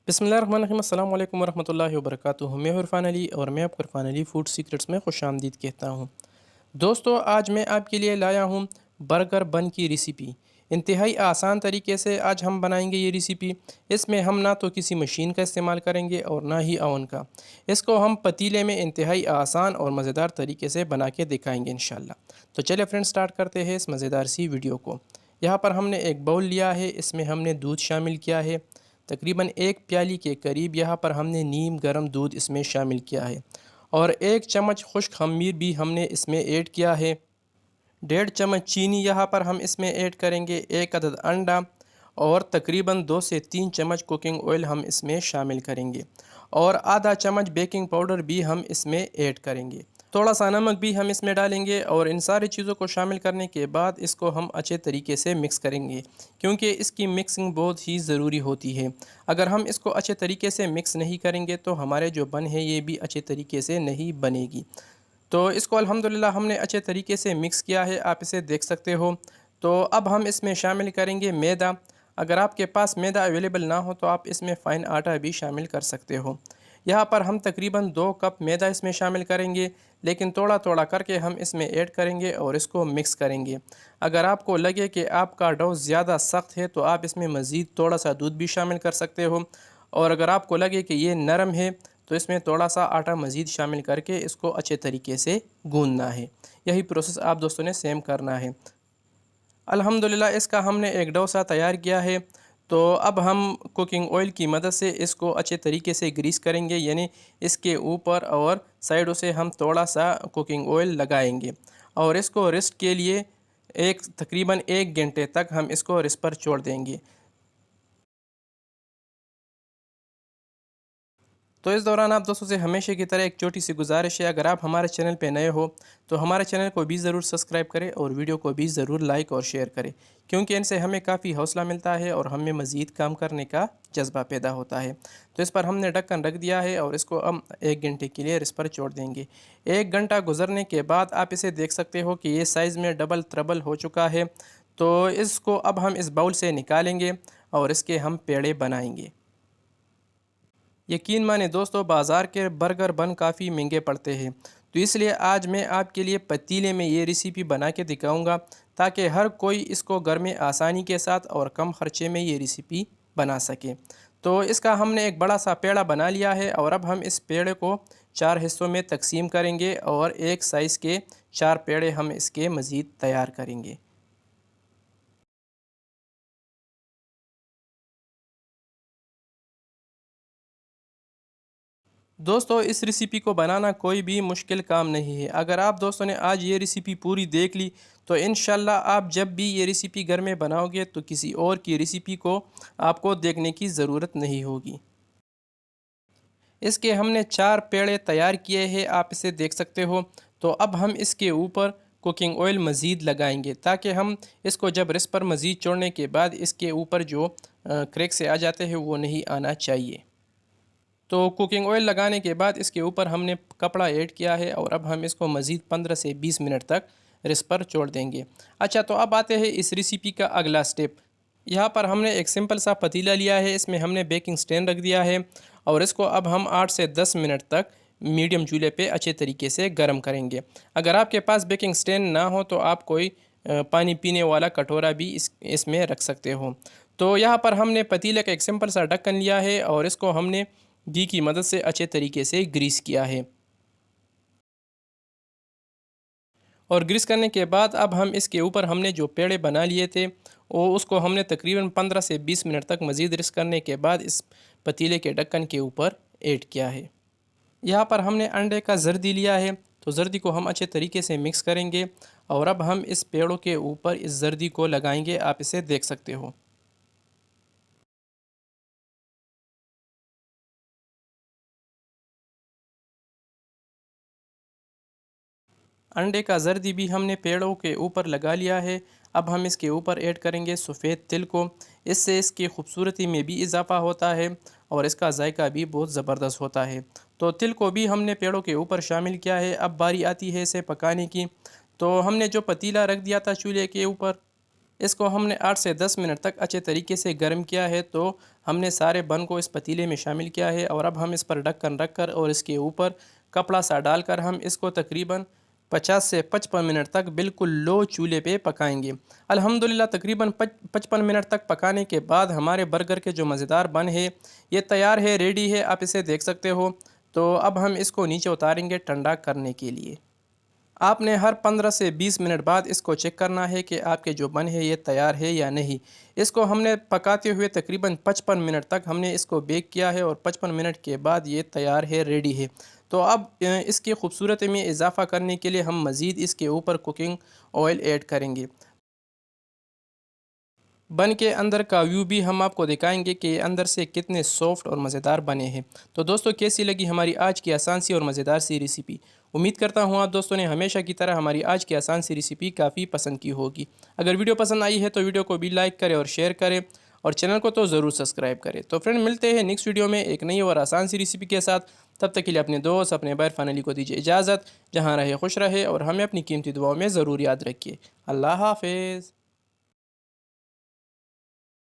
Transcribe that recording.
बिस्मिल्लाहिर्रहमानिर्रहीम, अस्सलाम वालेकुम वरहमतुल्लाहि वबरकातुहू। मैं इरफान अली और मैं आपको इरफान अली फूड सीक्रेट्स में खुशामदीद कहता हूँ। दोस्तों, आज मैं आपके लिए लाया हूँ बर्गर बन की रेसिपी। इंतहाई आसान तरीके से आज हम बनाएंगे ये रेसिपी। इसमें हम ना तो किसी मशीन का इस्तेमाल करेंगे और ना ही ओवन का। इसको हम पतीले में इंतहाई आसान और मज़ेदार तरीके से बना के दिखाएंगे इंशाल्लाह। तो चलिए फ्रेंड्स, स्टार्ट करते हैं इस मज़ेदार सी वीडियो को। यहाँ पर हमने एक बाउल लिया है, इसमें हमने दूध शामिल किया है। तकरीबन एक प्याली के करीब यहाँ पर हमने नीम गर्म दूध इसमें शामिल किया है और एक चम्मच खुश्क खमीर भी हमने इसमें ऐड किया है। 1.5 चम्मच चीनी यहाँ पर हम इसमें ऐड करेंगे। एक अदद अंडा और तकरीबन 2 से 3 चम्मच कुकिंग ऑयल हम इसमें शामिल करेंगे और आधा चम्मच बेकिंग पाउडर भी हम इसमें ऐड करेंगे। थोड़ा सा नमक भी हम इसमें डालेंगे और इन सारी चीज़ों को शामिल करने के बाद इसको हम अच्छे तरीके से मिक्स करेंगे, क्योंकि इसकी मिक्सिंग बहुत ही ज़रूरी होती है। अगर हम इसको अच्छे तरीके से मिक्स नहीं करेंगे तो हमारे जो बन है ये भी अच्छे तरीके से नहीं बनेगी। तो इसको अल्हम्दुलिल्लाह हमने अच्छे तरीके से मिक्स किया है, आप इसे देख सकते हो। तो अब हम इसमें शामिल करेंगे मैदा। अगर आपके पास मैदा अवेलेबल ना हो तो आप इसमें फ़ाइन आटा भी शामिल कर सकते हो। यहाँ पर हम तकरीबन 2 कप मैदा इसमें शामिल करेंगे, लेकिन थोड़ा थोड़ा करके हम इसमें ऐड करेंगे और इसको मिक्स करेंगे। अगर आपको लगे कि आपका डो ज़्यादा सख्त है तो आप इसमें मज़ीद थोड़ा सा दूध भी शामिल कर सकते हो, और अगर आपको लगे कि ये नरम है तो इसमें थोड़ा सा आटा मज़ीद शामिल करके इसको अच्छे तरीके से गूंदना है। यही प्रोसेस आप दोस्तों ने सेम करना है। अल्हम्दुलिल्लाह इसका हमने एक डोसा तैयार किया है। तो अब हम कुकिंग ऑयल की मदद से इसको अच्छे तरीके से ग्रीस करेंगे, यानी इसके ऊपर और साइडों से हम थोड़ा सा कुकिंग ऑयल लगाएंगे और इसको रेस्ट के लिए तकरीबन 1 घंटे तक हम इसको रेस्ट पर छोड़ देंगे। तो इस दौरान आप दोस्तों से हमेशा की तरह एक छोटी सी गुजारिश है, अगर आप हमारे चैनल पे नए हो तो हमारे चैनल को भी ज़रूर सब्सक्राइब करें और वीडियो को भी ज़रूर लाइक और शेयर करें, क्योंकि इनसे हमें काफ़ी हौसला मिलता है और हमें मज़ीद काम करने का जज्बा पैदा होता है। तो इस पर हमने ढक्कन रख दिया है और इसको हम 1 घंटे के लिए इस पर छोड़ देंगे। 1 घंटा गुजरने के बाद आप इसे देख सकते हो कि ये साइज़ में डबल ट्रबल हो चुका है। तो इसको अब हम इस बाउल से निकालेंगे और इसके हम पेड़े बनाएंगे। यकीन माने दोस्तों, बाज़ार के बर्गर बन काफ़ी महंगे पड़ते हैं, तो इसलिए आज मैं आपके लिए पतीले में ये रेसिपी बना के दिखाऊंगा, ताकि हर कोई इसको घर में आसानी के साथ और कम खर्चे में ये रेसिपी बना सके। तो इसका हमने एक बड़ा सा पेड़ा बना लिया है और अब हम इस पेड़े को 4 हिस्सों में तकसीम करेंगे और एक साइज़ के 4 पेड़े हम इसके मज़ीद तैयार करेंगे। दोस्तों, इस रेसिपी को बनाना कोई भी मुश्किल काम नहीं है। अगर आप दोस्तों ने आज ये रेसिपी पूरी देख ली तो इंशाल्लाह आप जब भी ये रेसिपी घर में बनाओगे तो किसी और की रेसिपी को आपको देखने की ज़रूरत नहीं होगी। इसके हमने 4 पेड़े तैयार किए हैं, आप इसे देख सकते हो। तो अब हम इसके ऊपर कुकिंग ऑयल मज़ीद लगाएंगे, ताकि हम इसको जब रिस पर मज़ीद छोड़ने के बाद इसके ऊपर जो क्रैक से आ जाते हैं वो नहीं आना चाहिए। तो कुकिंग ऑयल लगाने के बाद इसके ऊपर हमने कपड़ा ऐड किया है और अब हम इसको मज़ीद 15 से 20 मिनट तक रेस्ट पर छोड़ देंगे। अच्छा, तो अब आते हैं इस रेसिपी का अगला स्टेप। यहाँ पर हमने एक सिंपल सा पतीला लिया है, इसमें हमने बेकिंग स्टैंड रख दिया है और इसको अब हम 8 से 10 मिनट तक मीडियम चूल्हे पे अच्छे तरीके से गर्म करेंगे। अगर आपके पास बेकिंग स्टैंड ना हो तो आप कोई पानी पीने वाला कटोरा भी इसमें रख सकते हो। तो यहाँ पर हमने पतीले का एक सिंपल सा ढक्कन लिया है और इसको हमने घी की मदद से अच्छे तरीके से ग्रीस किया है। और ग्रीस करने के बाद अब हम इसके ऊपर हमने जो पेड़े बना लिए थे वो उसको हमने तकरीबन 15 से 20 मिनट तक मज़ीद ग्रीस करने के बाद इस पतीले के ढक्कन के ऊपर ऐड किया है। यहाँ पर हमने अंडे का जर्दी लिया है, तो जर्दी को हम अच्छे तरीके से मिक्स करेंगे और अब हम इस पेड़ों के ऊपर इस जर्दी को लगाएंगे, आप इसे देख सकते हो। अंडे का जर्दी भी हमने पेड़ों के ऊपर लगा लिया है। अब हम इसके ऊपर ऐड करेंगे सफ़ेद तिल को। इससे इसकी खूबसूरती में भी इजाफ़ा होता है और इसका जायका भी बहुत ज़बरदस्त होता है। तो तिल को भी हमने पेड़ों के ऊपर शामिल किया है। अब बारी आती है इसे पकाने की। तो हमने जो पतीला रख दिया था चूल्हे के ऊपर, इसको हमने 8 से 10 मिनट तक अच्छे तरीके से गर्म किया है। तो हमने सारे बन को इस पतीले में शामिल किया है और अब हम इस पर ढक्कन रख कर और इसके ऊपर कपड़ा सा डालकर हम इसको तकरीबन 50 से 55 मिनट तक बिल्कुल लो चूल्हे पे पकाएंगे। अल्हम्दुलिल्लाह तकरीबन 55 मिनट तक पकाने के बाद हमारे बर्गर के जो मज़ेदार बन है ये तैयार है, रेडी है, आप इसे देख सकते हो। तो अब हम इसको नीचे उतारेंगे ठंडा करने के लिए। आपने हर 15 से 20 मिनट बाद इसको चेक करना है कि आपके जो बन है ये तैयार है या नहीं। इसको हमने पकाते हुए तकरीबन 55 मिनट तक हमने इसको बेक किया है और 55 मिनट के बाद ये तैयार है, रेडी है। तो अब इसकी खूबसूरती में इजाफ़ा करने के लिए हम मज़ीद इसके ऊपर कुकिंग ऑयल ऐड करेंगे। बन के अंदर का व्यू भी हम आपको दिखाएंगे कि अंदर से कितने सॉफ्ट और मज़ेदार बने हैं। तो दोस्तों, कैसी लगी हमारी आज की आसान सी और मज़ेदार सी रेसिपी। उम्मीद करता हूँ आप दोस्तों ने हमेशा की तरह हमारी आज की आसान सी रेसिपी काफ़ी पसंद की होगी। अगर वीडियो पसंद आई है तो वीडियो को भी लाइक करें और शेयर करें और चैनल को तो ज़रूर सब्सक्राइब करें। तो फ्रेंड, मिलते हैं नेक्स्ट वीडियो में एक नई और आसान सी रेसिपी के साथ। तब तक के लिए अपने दोस्त, अपने भाई फैमिली को दीजिए इजाज़त। जहाँ रहे खुश रहे और हमें अपनी कीमती दुआओं में ज़रूर याद रखिए। अल्लाह हाफिज़।